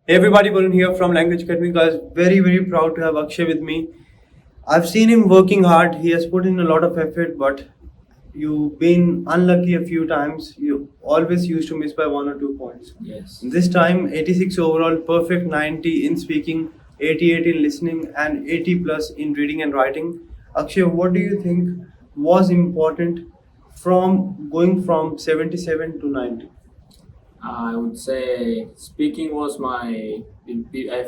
Hey everybody, Varun here from Language Academy. Guys, very proud to have Axay with me. I've seen him working hard. He has put in a lot of effort, but you've been unlucky a few times. You always used to miss by 1 or 2 points. Yes. This time, 86 overall, perfect 90 in speaking, 88 in listening, and 80 plus in reading and writing. Axay, what do you think was important from going from 77 to 90? I would say speaking was I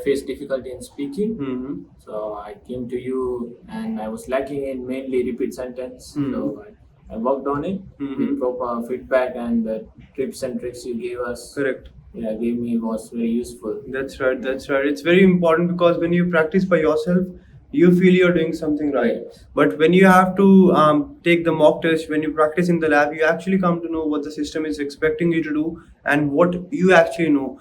faced difficulty in speaking. So I came to you and I was lacking in mainly repeat sentence. So I worked on it with proper feedback, and the tips and tricks you gave us. Correct. Yeah, gave me was very useful. That's right. It's very important because when you practice by yourself, you feel you're doing something right. Yes. But when you have to take the mock test, when you practice in the lab, you actually come to know what the system is expecting you to do and what you actually know.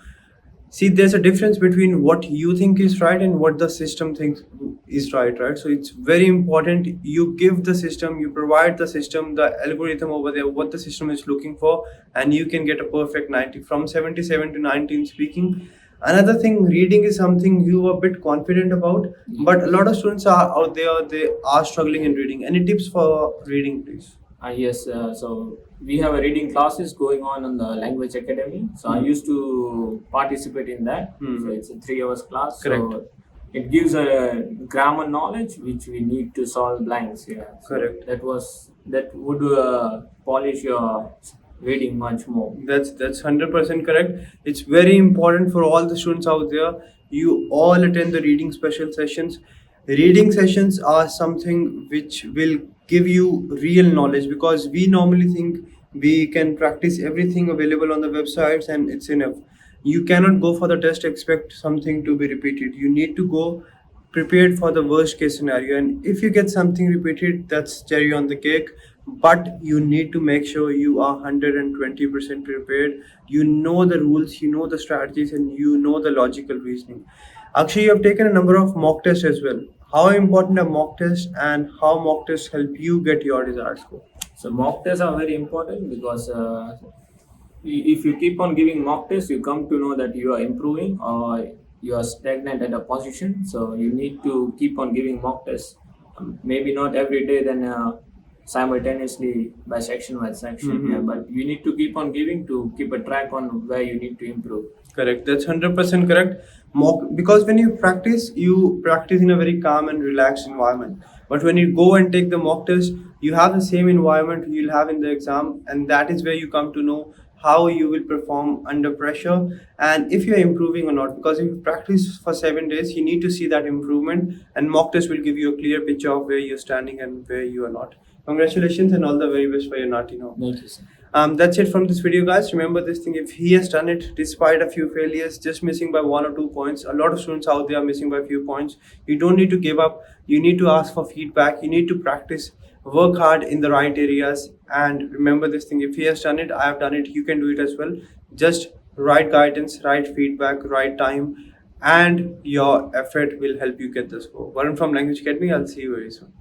See, there's a difference between what you think is right and what the system thinks is right? So it's very important you give the system, you provide the system, the algorithm over there, what the system is looking for, and you can get a perfect 90 from 77 to 90 in speaking. Another thing, reading is something you are a bit confident about, but a lot of students are out there, they are struggling in reading. Any tips for reading, please? Yes, so we have a reading classes going on the Language Academy. So I used to participate in that. So it's a 3 hours class. Correct. So it gives a grammar knowledge which we need to solve blanks. Yeah. So Correct. That would polish your reading much more. That's 100% correct. It's very important for all the students out there. You all attend the reading special sessions. Reading sessions are something which will give you real knowledge, because we normally think we can practice everything available on the websites and it's enough. You cannot go for the test expect something to be repeated. You need to go prepared for the worst case scenario, and if you get something repeated, that's cherry on the cake. But you need to make sure you are 120% prepared. You know the rules, you know the strategies, and you know the logical reasoning. Actually, you have taken a number of mock tests as well. How important are mock tests, and how mock tests help you get your desired score? So mock tests are very important because if you keep on giving mock tests, you come to know that you are improving or you are stagnant at a position. So you need to keep on giving mock tests. Maybe not every day, then simultaneously by section, yeah, but you need to keep on giving to keep a track on where you need to improve. Correct. That's 100% correct. Because when you practice in a very calm and relaxed environment. But when you go and take the mock test, you have the same environment you'll have in the exam, and that is where you come to know how you will perform under pressure and if you're improving or not. Because if you practice for 7 days, you need to see that improvement, and mock test will give you a clear picture of where you're standing and where you are not. Congratulations and all the very best for your NAATI now. Thank you, sir. That's it from this video, guys. Remember this thing, if he has done it despite a few failures, just missing by 1 or 2 points, a lot of students out there are missing by a few points. You don't need to give up. You need to ask for feedback. You need to practice, work hard in the right areas, and remember this thing, if he has done it, I have done it, you can do it as well. Just right guidance, right feedback, right time, and your effort will help you get the score. Varun from Language Academy. I'll see you very soon.